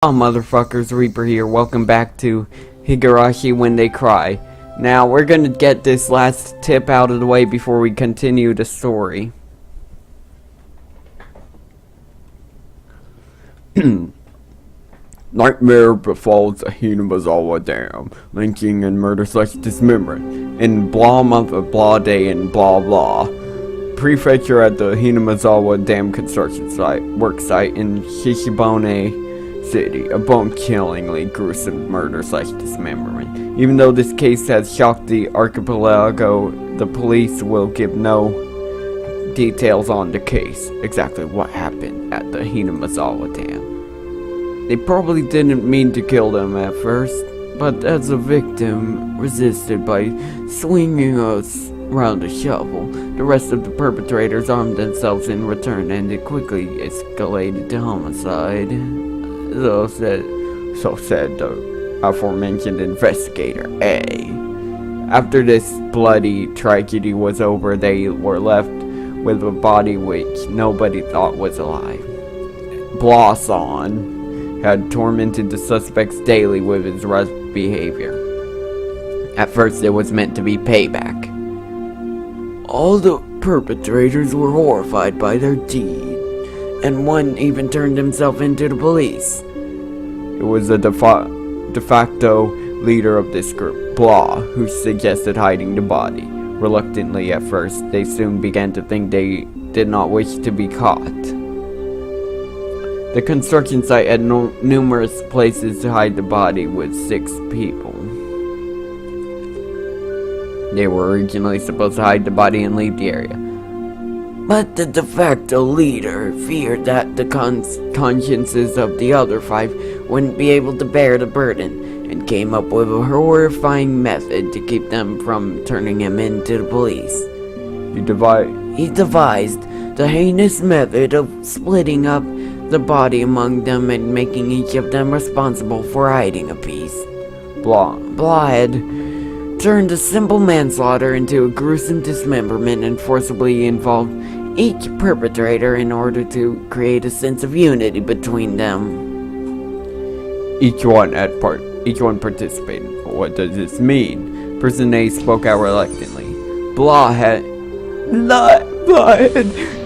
Oh, motherfuckers, Reaper here. Welcome back to Higurashi When They Cry. Now, we're gonna get this last tip out of the way before we continue the story. Nightmare befalls a Higurashi Dam, linking and murder/dismemberment, in blah month of blah day and blah blah. Prefecture at the Higurashi Dam construction site, work site in Shishibone City, a bone-killingly gruesome murder/dismemberment. Even though this case has shocked the archipelago, the police will give no details on the case. Exactly what happened at the Higurashi Dam. They probably didn't mean to kill them at first, but as a victim resisted by swinging us around a shovel, the rest of the perpetrators armed themselves in return, and it quickly escalated to homicide. So said the aforementioned investigator A. After this bloody tragedy was over, they were left with a body which nobody thought was alive. Blossom had tormented the suspects daily with his rough behavior. At first it was meant to be payback. All the perpetrators were horrified by their deed, and one even turned himself into the police. It was the de facto leader of this group, Blah, who suggested hiding the body. Reluctantly at first, they soon began to think they did not wish to be caught. The construction site had numerous places to hide the body with 6 people. They were originally supposed to hide the body and leave the area. But the de facto leader feared that the consciences of the other 5 wouldn't be able to bear the burden, and came up with a horrifying method to keep them from turning him into the police. He devised the heinous method of splitting up the body among them and making each of them responsible for hiding a piece. Blah had turned a simple manslaughter into a gruesome dismemberment and forcibly involved each perpetrator in order to create a sense of unity between them. Each one participated. What does this mean? Person A spoke out reluctantly. Blah had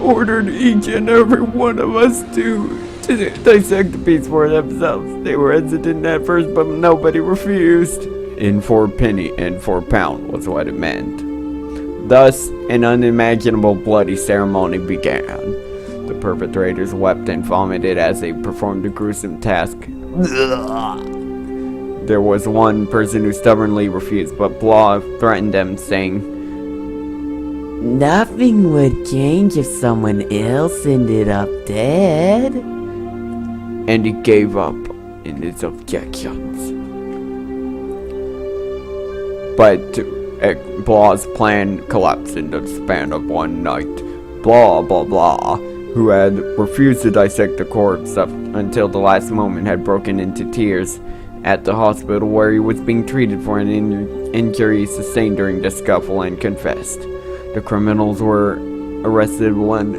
ordered each and every one of us to dissect the piece for themselves. They were hesitant at first, but nobody refused. In 4 penny and 4 pound was what it meant. Thus, an unimaginable bloody ceremony began. The perpetrators wept and vomited as they performed the gruesome task. There was one person who stubbornly refused, but Blah threatened them, saying, "Nothing would change if someone else ended up dead." And he gave up in his objections. But Blah's plan collapsed in the span of one night. Blah, who had refused to dissect the corpse up until the last moment, had broken into tears at the hospital where he was being treated for an injury sustained during the scuffle and confessed. The criminals were arrested one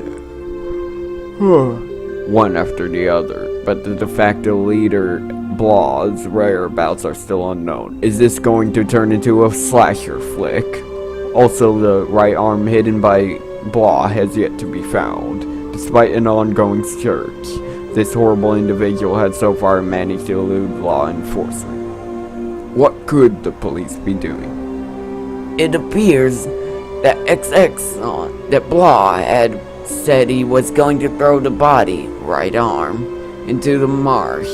after the other, but the de facto leader, Blah's whereabouts are still unknown. Is this going to turn into a slasher flick? Also, the right arm hidden by Blah has yet to be found. Despite an ongoing search, this horrible individual had so far managed to elude law enforcement. What could the police be doing? It appears that that Blah had said he was going to throw the body, right arm, into the marsh.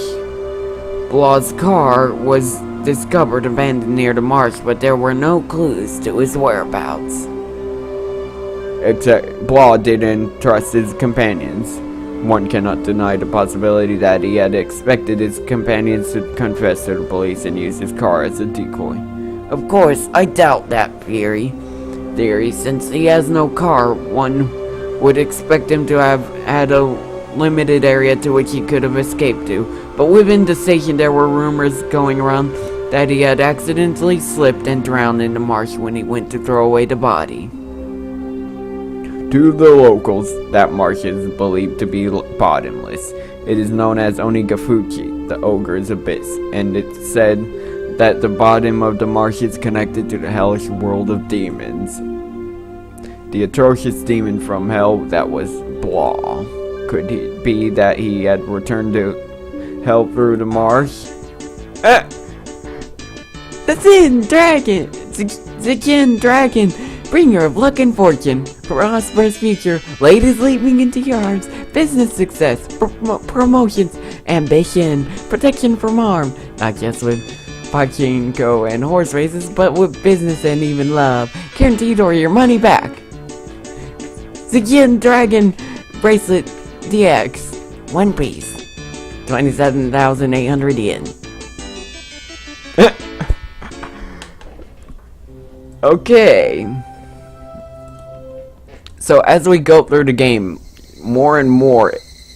Blah's car was discovered abandoned near the marsh, but there were no clues to his whereabouts. Blah didn't trust his companions. One cannot deny the possibility that he had expected his companions to confess to the police and use his car as a decoy. Of course, I doubt that theory, since he has no car. One would expect him to have had a limited area to which he could have escaped to, but within the station there were rumors going around that he had accidentally slipped and drowned in the marsh when he went to throw away the body. To the locals, that marsh is believed to be bottomless. It is known as Onikakushi, the ogre's abyss, and it said that the bottom of the marsh is connected to the hellish world of demons. The atrocious demon from hell that was Blah. Could it be that he had returned to hell through the marsh? The Zen Dragon! The Zen Dragon! Bringer of luck and fortune, prosperous future, ladies leaping into your arms, business success, promotions, ambition, protection from harm, not just with pachinko and horse races, but with business and even love, guaranteed or your money back. Zen Dragon Bracelet DX, one piece, 27,800 yen. Okay. So as we go through the game, more and more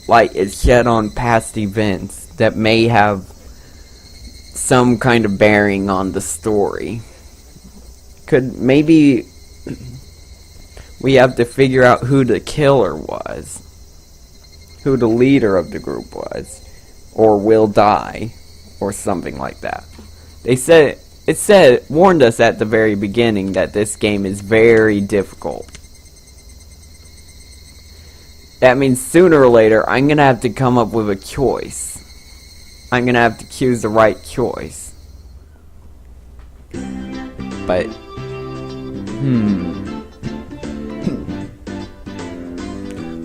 light is shed on past events that may have some kind of bearing on the story. Could maybe we have to figure out who the killer was, who the leader of the group was, or will die, or something like that. It warned us at the very beginning that this game is very difficult. That means sooner or later, I'm gonna have to come up with a choice. I'm gonna have to choose the right choice. But,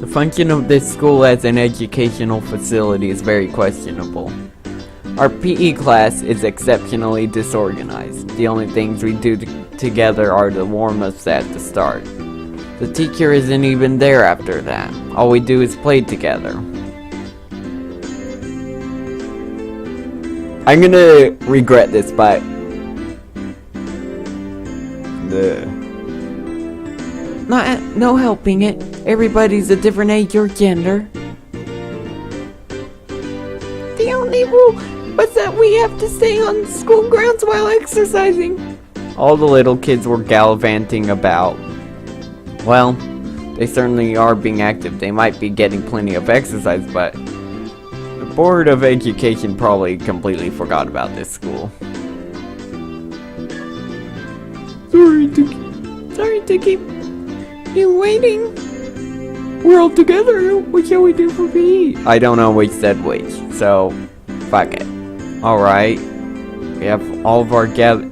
the function of this school as an educational facility is very questionable. Our PE class is exceptionally disorganized. The only things we do together are the warm-ups at the start. The teacher isn't even there after that. All we do is play together. I'm gonna regret this, but No helping it. Everybody's a different age or gender. The only rule was that we have to stay on school grounds while exercising. all the little kids were gallivanting about. Well, they certainly are being active. They might be getting plenty of exercise, but the Board of Education probably completely forgot about this school. Sorry to keep you waiting. We're all together. What shall we do for PE? I don't know which said which, so fuck it. Alright. We have all of our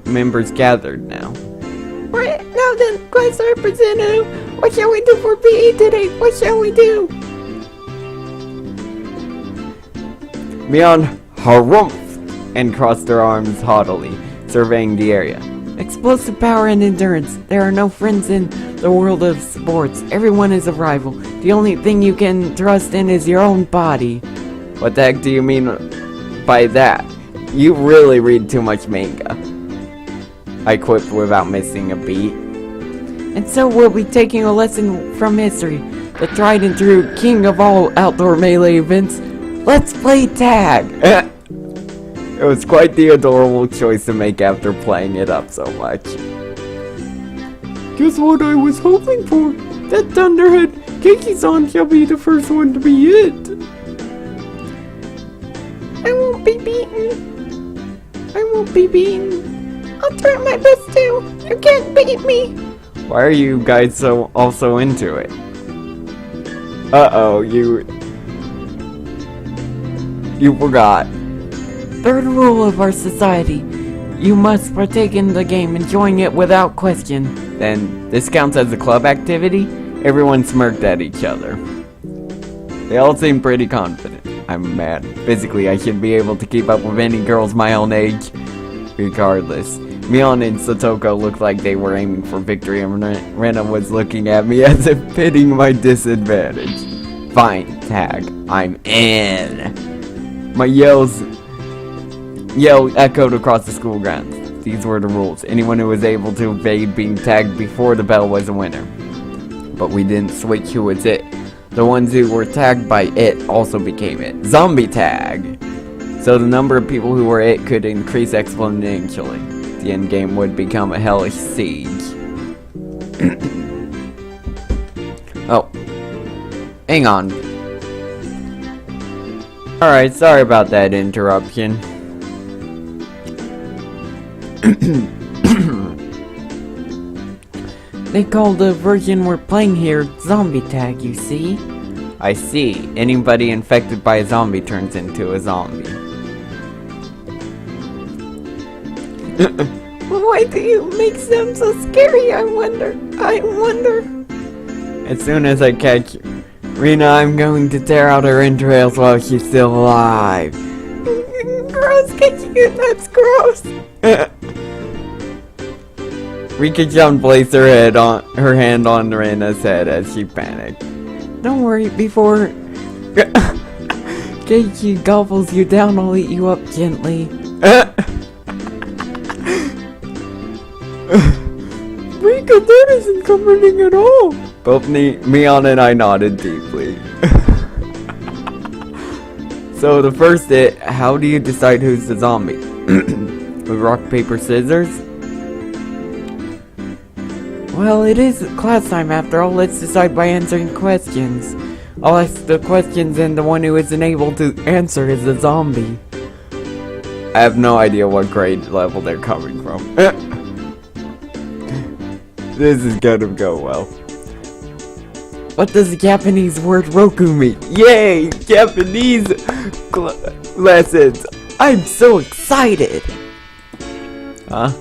members gathered now. Right, now then, class representative, what shall we do for PE today? What shall we do? Mion harumph and crossed their arms haughtily, surveying the area. Explosive power and endurance. There are no friends in the world of sports. Everyone is a rival. The only thing you can trust in is your own body. What the heck do you mean by that? You really read too much manga. I quipped without missing a beat. And so we'll be taking a lesson from history. The tried and true king of all outdoor melee events. Let's play tag! It was quite the adorable choice to make after playing it up so much. Guess what I was hoping for? That Thunderhead Keiki-san shall be the first one to be it. I won't be beaten. I won't be beaten. I'll try my best too. You can't beat me. Why are you guys so also into it? Uh-oh, you forgot. Third rule of our society. You must partake in the game, enjoying it without question. Then, this counts as a club activity? Everyone smirked at each other. They all seemed pretty confident. I'm mad. Physically, I should be able to keep up with any girls my own age. Regardless, Mion and Satoko looked like they were aiming for victory, and Rena was looking at me as if pitting my disadvantage. Fine, tag. I'm in. My yell echoed across the school grounds. These were the rules. Anyone who was able to evade being tagged before the bell was a winner. But we didn't switch who was it. The ones who were tagged by it also became it. Zombie tag! So the number of people who were it could increase exponentially. The end game would become a hellish siege. Oh. Hang on. Alright, sorry about that interruption. They call the version we're playing here zombie tag, you see? I see. Anybody infected by a zombie turns into a zombie. Why do you make them so scary, I wonder? As soon as I catch Rena, I'm going to tear out her entrails while she's still alive. Gross, that's gross. Rika-chan placed her hand on Rena's head as she panicked. Don't worry, before Keiichi gobbles you down, I'll eat you up gently. Rika, that isn't comforting at all. Both Mion and I nodded deeply. So the first hit, how do you decide who's the zombie? With rock, paper, scissors? Well, it is class time after all. Let's decide by answering questions. I'll ask the questions and the one who isn't able to answer is the zombie. I have no idea what grade level they're coming from. This is gonna go well. What does the Japanese word roku mean? Yay! Japanese lessons! I'm so excited! Huh?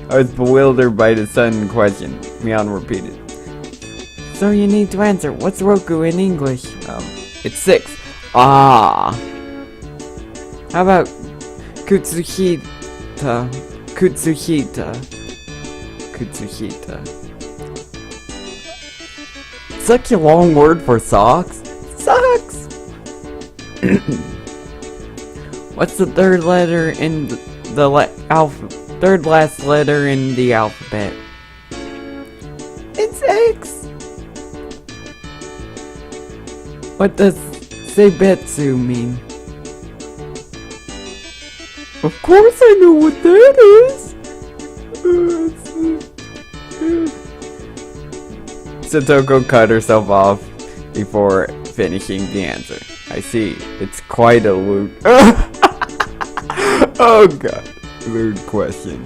I was bewildered by the sudden question. Mion repeated. So you need to answer. What's roku in English? It's 6. Ah! How about Kutsuhita? Such a long word for socks. Sucks! What's the third letter in the third last letter in the alphabet? It's X. What does seibetsu mean? Of course I know what that is. Satoko cut herself off before finishing the answer. I see. It's quite a lewd. Oh god. Lewd question.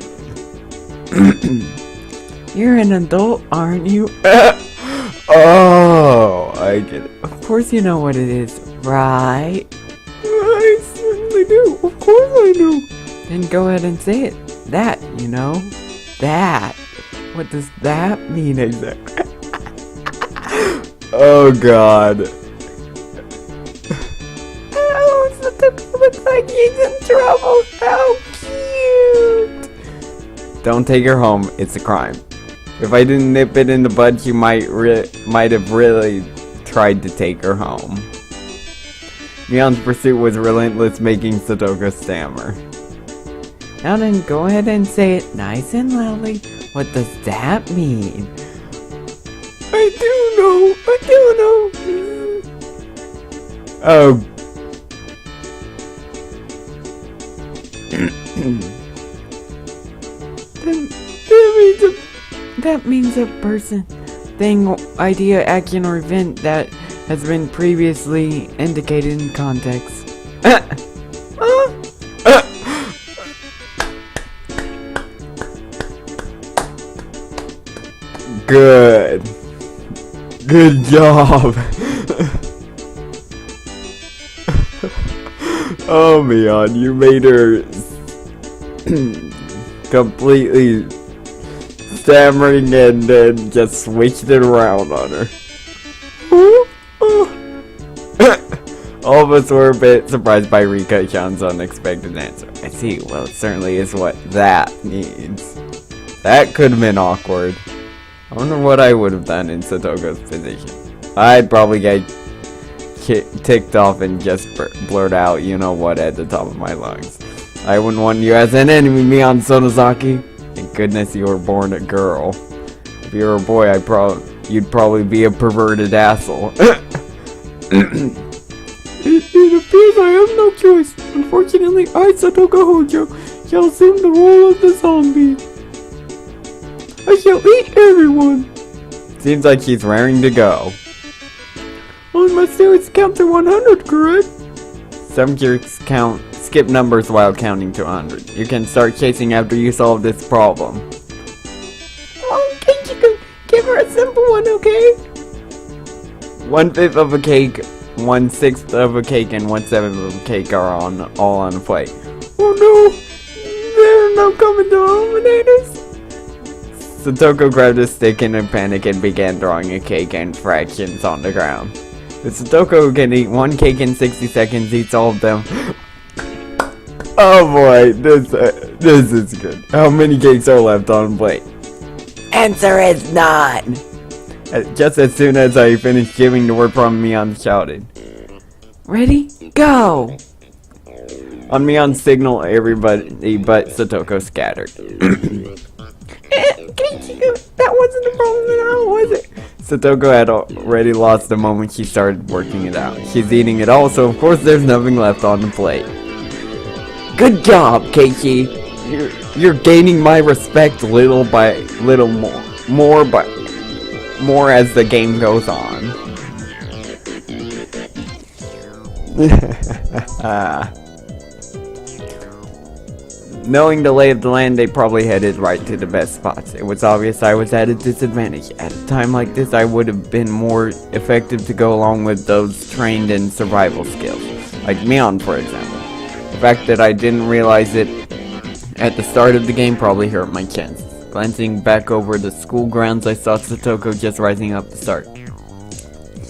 You're an adult, aren't you? Oh, I get it. Of course you know what it is, right? I certainly do. Of course I do. Then go ahead and say it. That, you know. That. What does that mean exactly? Oh god. Oh, Satoko looks like he's in trouble. How cute. Don't take her home. It's a crime. If I didn't nip it in the bud, she might have really tried to take her home. Mion's pursuit was relentless, making Satoko stammer. Now then, go ahead and say it nice and loudly. What does that mean? I do know. Oh. That means a person, thing, idea, action, or event that has been previously indicated in context. Good job. Oh, Mion, you made her completely stammering and then just switched it around on her. All of us were a bit surprised by Rika-chan's unexpected answer. I see. Well, it certainly is what that means. That could have been awkward. I wonder what I would have done in Satoko's position. I'd probably get ticked off and just blurt out, you know what, at the top of my lungs. I wouldn't want you as an enemy, Mion Sonozaki. Thank goodness you were born a girl. If you were a boy, you'd probably be a perverted asshole. It appears I have no choice. Unfortunately, I, Satoko Hojo, shall assume the role of the zombie. I shall eat everyone. Seems like he's raring to go. I must do its count to 100, correct? Some cures skip numbers while counting to 100. You can start chasing after you solve this problem. Oh, can't you give her a simple one, okay? 1/5 of a cake, 1/6 of a cake, and 1/7 of a cake are all on a plate. Oh no! They're not coming to eliminators! Satoko grabbed a stick in a panic and began throwing a cake and fractions on the ground. If Satoko can eat one cake in 60 seconds, eats all of them. Oh boy, this is good. How many cakes are left on the plate? Answer is none! Just as soon as I finished giving the word from Mion shouted. Ready? Go! On Mion's signal, everybody but Satoko scattered. That wasn't the problem at all, was it? Satoko had already lost the moment she started working it out. She's eating it all, so of course there's nothing left on the plate. Good job, Keiki! You're gaining my respect little by little more as the game goes on. Knowing the lay of the land, they probably headed right to the best spots. It was obvious I was at a disadvantage. At a time like this, I would have been more effective to go along with those trained in survival skills, like Mion, for example. The fact that I didn't realize it at the start of the game probably hurt my chances. Glancing back over the school grounds, I saw Satoko just rising up to start.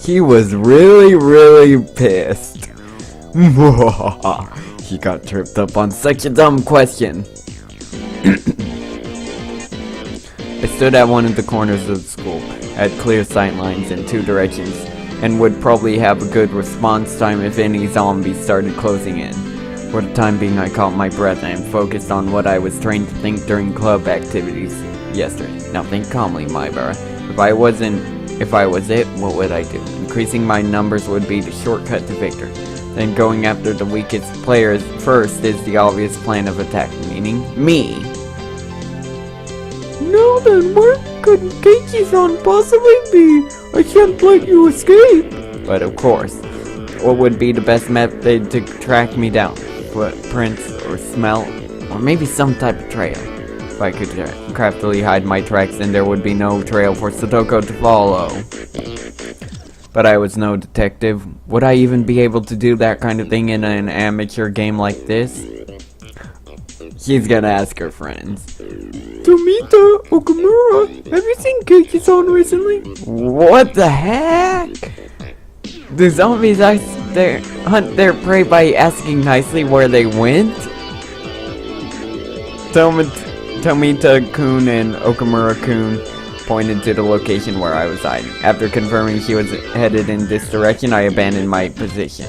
He was really pissed. He got tripped up on such a dumb question. I stood at one of the corners of the school, had clear sight lines in two directions, and would probably have a good response time if any zombies started closing in. For the time being, I caught my breath and focused on what I was trained to think during club activities yesterday. Now think calmly, Maibara. If I was it, what would I do? Increasing my numbers would be the shortcut to victory. Then going after the weakest players first is the obvious plan of attack, meaning me. No, then where could Keiichi-san possibly be? I can't let you escape. But of course, what would be the best method to track me down? Footprints or smell, or maybe some type of trail. If I could craftily hide my tracks, then there would be no trail for Satoko to follow. But I was no detective. Would I even be able to do that kind of thing in an amateur game like this? She's gonna ask her friends. Tomita, Okamura, have you seen Keiichi-san recently? What the heck? Do zombies hunt their prey by asking nicely where they went? Tomita-kun and Okamura-kun pointed to the location where I was hiding. After confirming she was headed in this direction, I abandoned my position.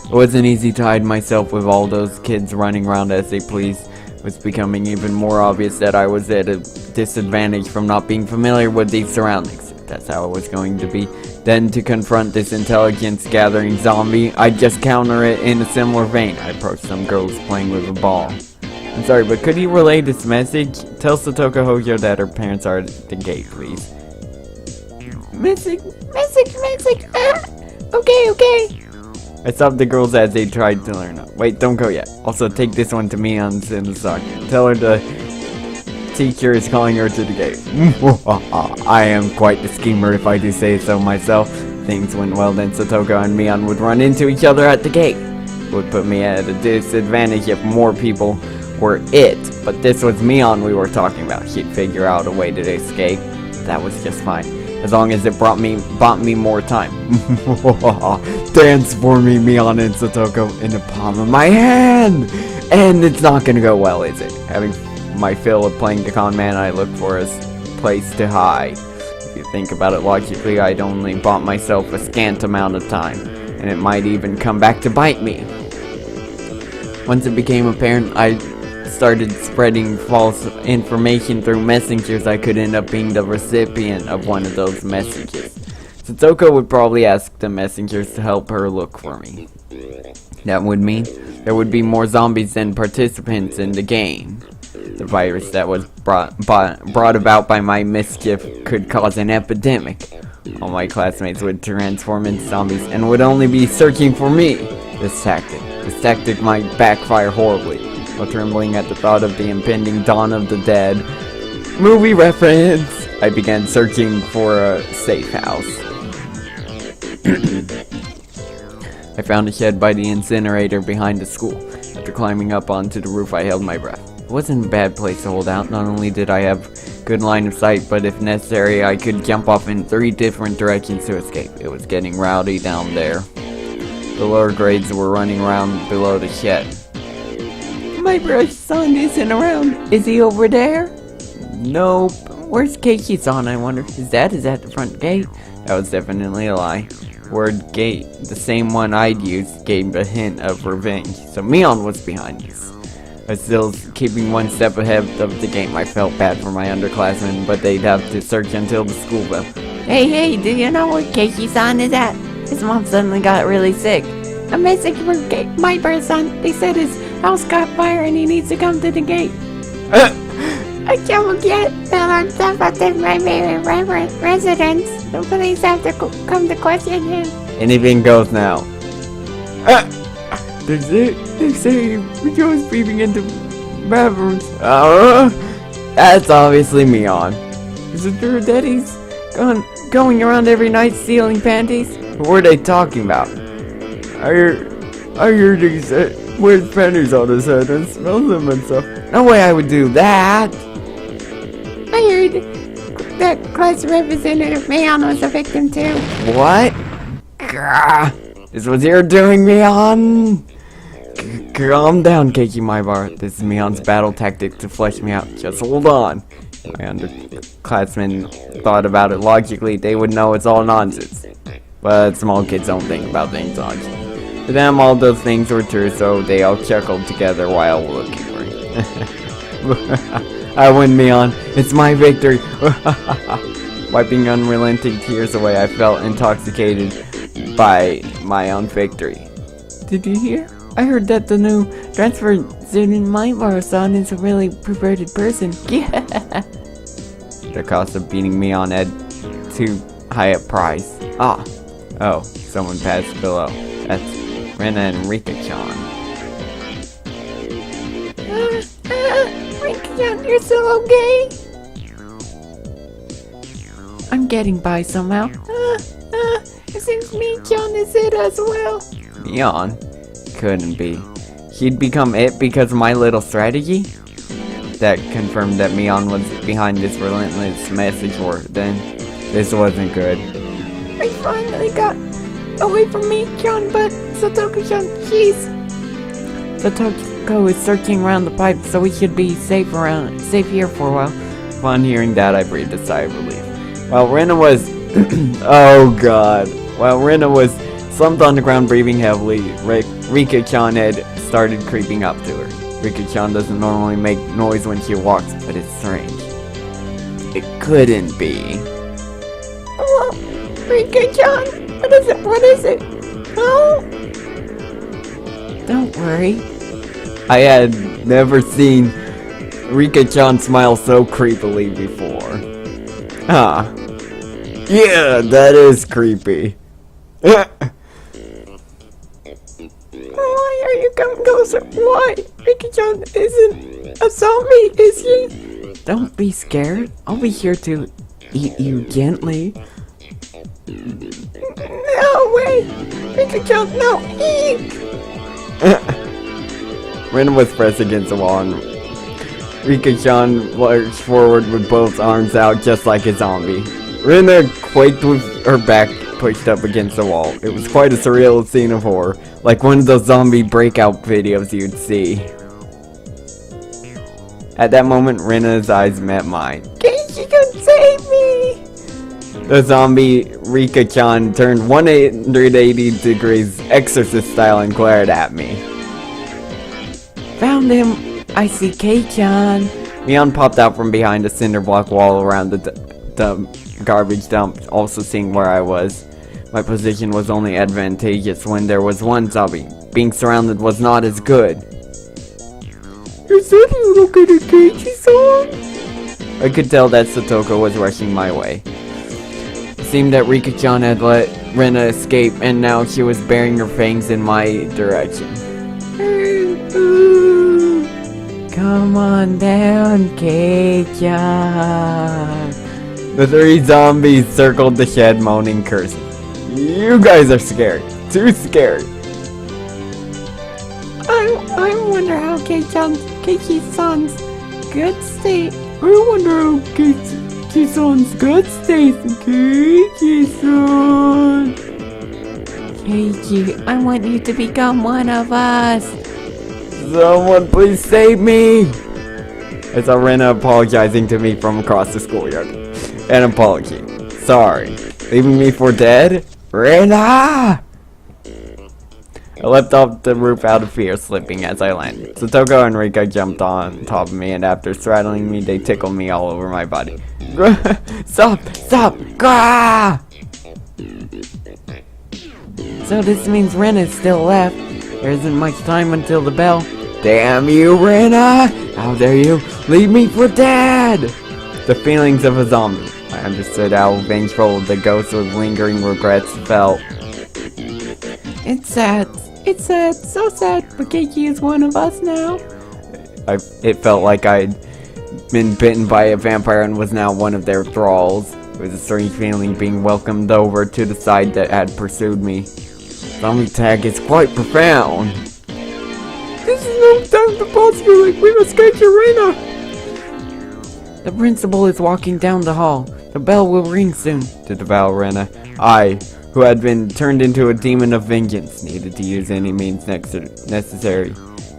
It wasn't easy to hide myself with all those kids running around as they pleased. It was becoming even more obvious that I was at a disadvantage from not being familiar with these surroundings. If that's how it was going to be. Then to confront this intelligence-gathering zombie, I'd just counter it in a similar vein. I approached some girls playing with a ball. I'm sorry, but could you relay this message? Tell Satoko Hojo that her parents are at the gate, please. Message. Okay. I stopped the girls as they tried to learn. Wait, don't go yet. Also, take this one to me on Sinasaki. Tell her the teacher is calling her to the gate. I am quite the schemer if I do say so myself. Things went well, then Satoko and Mion would run into each other at the gate. It would put me at a disadvantage if more people were it, but this was Mion we were talking about. She'd figure out a way to escape. That was just fine, as long as it bought me more time. Dance for me, Mion and Satoko, in the palm of my hand! And it's not gonna go well, is it? Having my fill of playing the con man, I look for a place to hide. If you think about it logically, I'd only bought myself a scant amount of time, and it might even come back to bite me. Once it became apparent I started spreading false information through messengers, I could end up being the recipient of one of those messages. Satoko would probably ask the messengers to help her look for me. That would mean there would be more zombies than participants in the game. The virus that was brought about by my mischief could cause an epidemic. All my classmates would transform into zombies and would only be searching for me. This tactic might backfire horribly. While trembling at the thought of the impending dawn of the dead, movie reference, I began searching for a safe house. I found a shed by the incinerator behind the school. After climbing up onto the roof, I held my breath. It wasn't a bad place to hold out. Not only did I have good line of sight, but if necessary, I could jump off in 3 different directions to escape. It was getting rowdy down there. The lower grades were running around below the shed. My brother's son isn't around. Is he over there? Nope. Where's Keiki's son, I wonder? His dad is at the front gate. That was definitely a lie. Word gate, the same one I'd used, gave a hint of revenge. So Mion was behind us. I was still keeping one step ahead of the game. I felt bad for my underclassmen, but they'd have to search until the school bell. Hey, do you know where Keiki's son is at? His mom suddenly got really sick. A message for my brother's son. They said his house caught fire and he needs to come to the gate. I can't get that I'm about to my favorite residence. The police have to come to question him. Anything goes now. They say Joe is peeping into bathrooms. That's obviously Mion. Is it true that he's going around every night stealing panties? What were they talking about? I heard he wears panties on his head and smells them and stuff. No way I would do that. I heard that class representative Mion was a victim too. What? Gah, this was your doing, Mion. Calm down, Keiki Maibar. This is Mion's battle tactic to flesh me out. Just hold on. My underclassmen thought about it logically. They would know it's all nonsense. But small kids don't think about things logically. For them, all those things were true, so they all chuckled together while looking for it. I win, Mion. It's my victory. Wiping unrelenting tears away, I felt intoxicated by my own victory. Did you hear? I heard that the new transfer student Maibar-san is a really perverted person. Yeah. The cost of beating Mion had too high a price. Oh, someone passed below. That's Rena and Rika-chan. Rika-chan, you're still okay? I'm getting by somehow. It seems Mii-chan is it as well. Mion? Couldn't be. He'd become it because of my little strategy? That confirmed that Mion was behind this relentless message war. Then, this wasn't good. I finally got away from Mii-chan, but Satoko-chan, Satoko is searching around the pipe, so we should be safe here for a while. Upon hearing that, I breathed a sigh of relief. While Rena was... oh god. While Rena was slumped on the ground breathing heavily, Rika-chan had started creeping up to her. Rika-chan doesn't normally make noise when she walks, but it's strange. It couldn't be. Oh, Rika-chan, what is it? Oh! Don't worry. I had never seen Rika-chan smile so creepily before. Yeah, that is creepy. Why are you coming closer? Why? Rika-chan isn't a zombie, is he? Don't be scared. I'll be here to eat you gently. No way! Rika-chan, no! Eek! Ren was pressed against the wall and Rika-chan lurched forward with both arms out just like a zombie. Rena quaked with her back pushed up against the wall. It was quite a surreal scene of horror, like one of those zombie breakout videos you'd see. At that moment, Rena's eyes met mine. Keiichi-kun, save me! The zombie Rika-chan turned 180 degrees exorcist style and glared at me. Found him! I see Kei-chan! Mion popped out from behind a cinder block wall around the garbage dump, also seeing where I was. My position was only advantageous when there was one zombie. Being surrounded was not as good. Is that you located Keiichi-san? I could tell that Satoko was rushing my way. seemed that Rika-chan had let Rena escape, and now she was baring her fangs in my direction. Come on down, Kei-chan. The 3 zombies circled the shed, moaning, cursing. You guys are scary. Too scary. I wonder how Kei-san's good state. I wonder how Kei-san's good state. Kei-san. Kei, I want you to become one of us. Someone please save me! I saw Rena apologizing to me from across the schoolyard. An apology. Sorry. Leaving me for dead? Rena! I leapt off the roof out of fear, slipping as I landed. Satoko and Rika jumped on top of me, and after straddling me, they tickled me all over my body. Stop! Stop! Gah! So this means Rena's still left. There isn't much time until the bell. Damn you, Rena! How dare you leave me for dead! The feelings of a zombie. I understood how vengeful the ghost with lingering regrets felt. It's sad. It's sad. So sad. But Keiki is one of us now. It felt like I'd been bitten by a vampire and was now one of their thralls. It was a strange feeling being welcomed over to the side that had pursued me. Zombie tag is quite profound. This is no time to pause you, like we must get your Rena. The principal is walking down the hall. The bell will ring soon. To devour Rena, I, who had been turned into a demon of vengeance, needed to use any means necessary.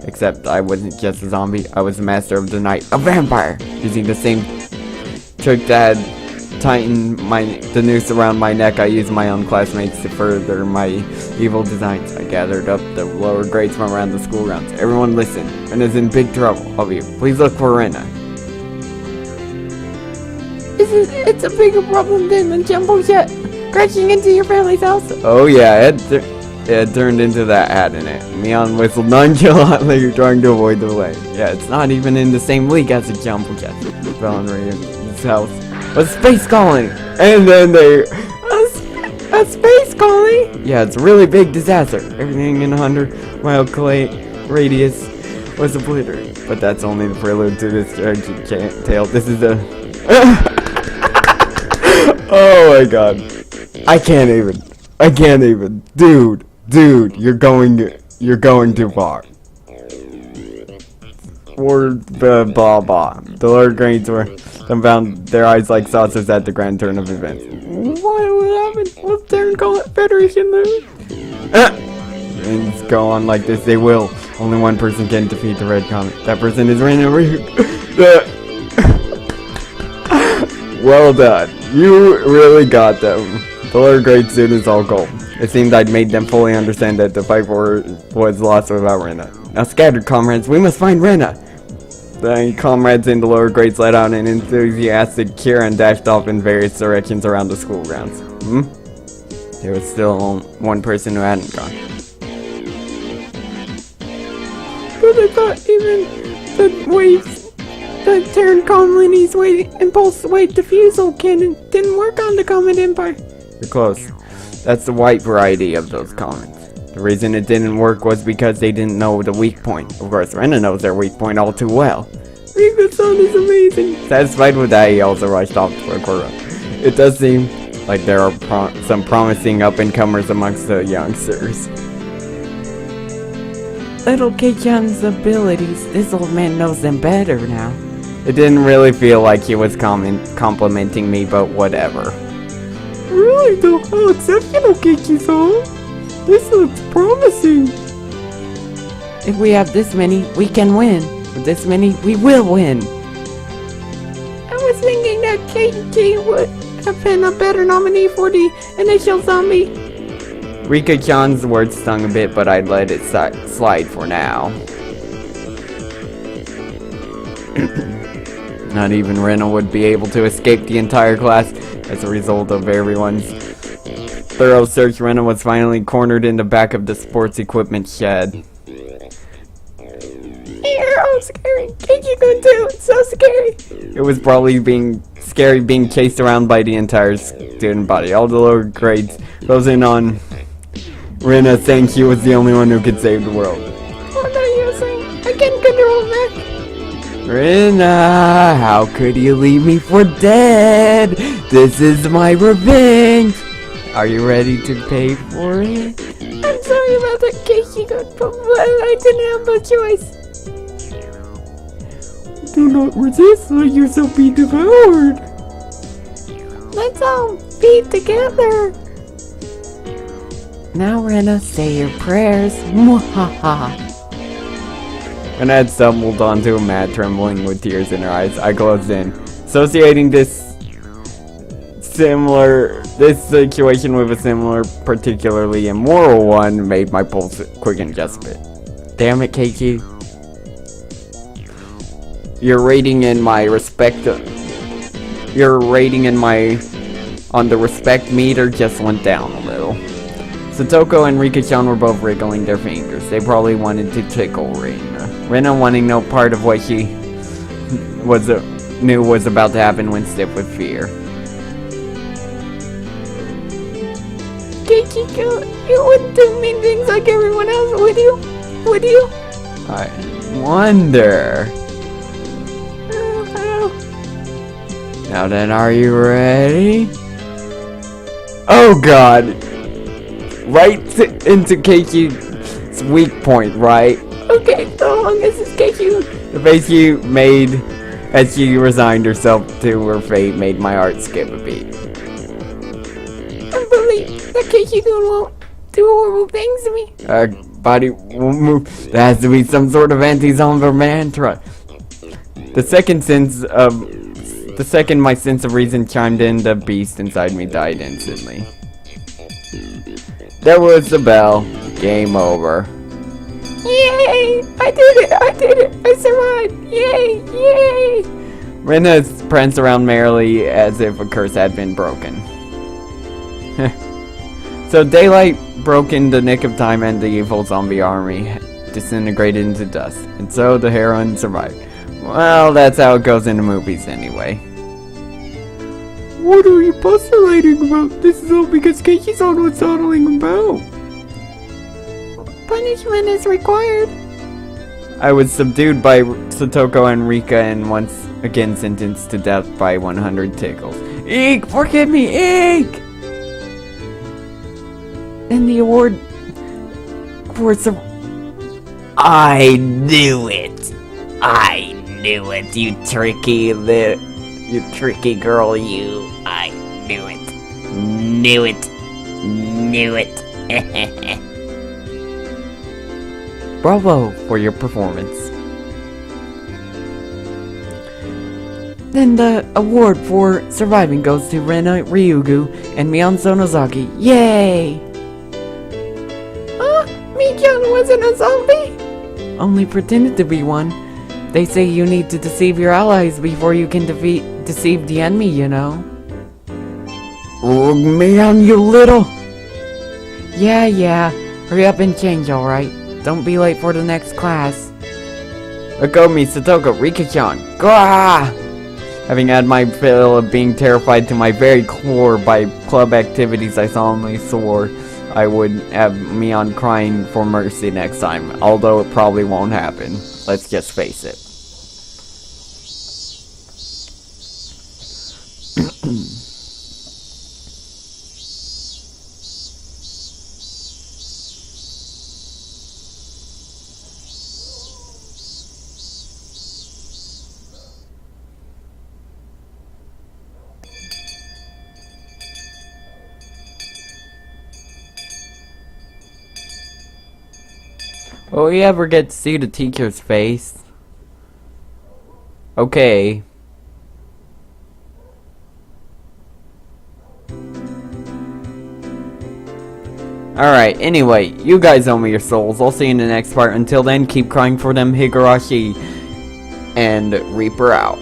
Except I wasn't just a zombie, I was the master of the night, a vampire! Using the same trick that had tightened the noose around my neck, I used my own classmates to further my evil designs. I gathered up the lower grades from around the school grounds. Everyone listen, Rena's in big trouble. All of you, please look for Rena. It's a bigger problem than the jumbo jet crashing into your family's house. Oh yeah, it turned into that, hadn't it? Mion whistled nonchalantly, trying to avoid the way. Yeah, it's not even in the same league as the jumbo jet. Fell in Rita's house. A space colony! And then a space colony? Yeah, it's a really big disaster. Everything in 100-mile radius was obliterated. But that's only the prelude to this tragic tale. This is a... Oh my god. I can't even. Dude, you're going too far. Word blah blah. The lower grades were dumbfounded, their eyes like saucers at the grand turn of events. What will happen? Will Terran Federation lose? Things go on like this, they will. Only one person can defeat the Red Comet. That person is Rena. Well done. You really got them. The lower grade students all go. It seemed I'd made them fully understand that the fight was lost without Rena. Now scattered comrades, we must find Rena. The comrades in the lower grades let out an enthusiastic cheer and dashed off in various directions around the school grounds. There was still one person who hadn't gone. But I thought even the waves, the Terran colony's impulse wave diffusal cannon didn't work on the Comet Empire. You're close. That's the white variety of those comets. The reason it didn't work was because they didn't know the weak point. Of course, Rena knows their weak point all too well. Rika-san is amazing. Satisfied with that, he also rushed off for a quarter. It does seem like there are some promising up-and-comers amongst the youngsters. Little Kei-chan's abilities, this old man knows them better now. It didn't really feel like he was complimenting me, but whatever. Really though, how exceptional, Kei-san. This looks promising. If we have this many, we can win. With this many, we will win. I was thinking that Keiki would have been a better nominee for the initial zombie. Rika-chan's words stung a bit, but I'd let it slide for now. Not even Rena would be able to escape the entire class. As a result of everyone's thorough search, Rena was finally cornered in the back of the sports equipment shed. Oh, scary. Keiki too. It's so scary. It was probably scary being chased around by the entire student body. All the lower grades goes in on Rena saying she was the only one who could save the world. What are you saying? I can't control that. Rena, how could you leave me for dead? This is my revenge. Are you ready to pay for it? I'm sorry about the case you got, but I didn't have a choice. Do not resist, let yourself be devoured. Let's all be together. Now, Rena, say your prayers. Mwahaha. When I had stumbled onto a mat, trembling with tears in her eyes, I closed in. Associating this situation with a similar, particularly immoral one, made my pulse quicken just a bit. Damn it, Keiki. Your rating in my on the respect meter just went down a little. Satoko and Rika-chan were both wriggling their fingers. They probably wanted to tickle Rena. Rena wanting no part of what she knew was about to happen went stiff with fear. Keiichiro, you wouldn't do mean things like everyone else, would you? Would you? I wonder. Now then, are you ready? Oh god! Right into Keiichi's weak point, right? Okay, so long as it's Keiichi. The face she made as she resigned herself to her fate made my heart skip a beat. I believe that Keiichi won't do horrible things to me. Body won't move. There has to be some sort of anti-zombie mantra. The second my sense of reason chimed in, the beast inside me died instantly. There was the bell. Game over. Yay! I did it! I survived! Yay! Yay! Rena pranced around merrily as if a curse had been broken. So daylight broke in the nick of time and the evil zombie army disintegrated into dust. And so the heroine survived. Well, that's how it goes in the movies anyway. What are you postulating about? This is all because Keiichi's on what's dawdling about. Punishment is required. I was subdued by Satoko and Rika and once again sentenced to death by 100 tickles. Eek! Forgive me! Eek! And the award for I knew it! I knew it, you tricky girl, you. I knew it. Knew it. Knew it. bravo for your performance. Then the award for surviving goes to Rena Ryugu and Mion Sonozaki. Yay! Mi-chan wasn't a zombie? Only pretended to be one. They say you need to deceive your allies before you can deceive the enemy, you know. Oh man, you little... Yeah. Hurry up and change, alright? Don't be late for the next class. Akomi, Satoko, Rika-chan, Gah! Having had my fill of being terrified to my very core by club activities, I solemnly swore I would have Mion crying for mercy next time, although it probably won't happen. Let's just face it. Will we ever get to see the teacher's face? Okay. Alright, anyway, you guys owe me your souls. I'll see you in the next part. Until then, keep crying for them, Higurashi. And Reaper out.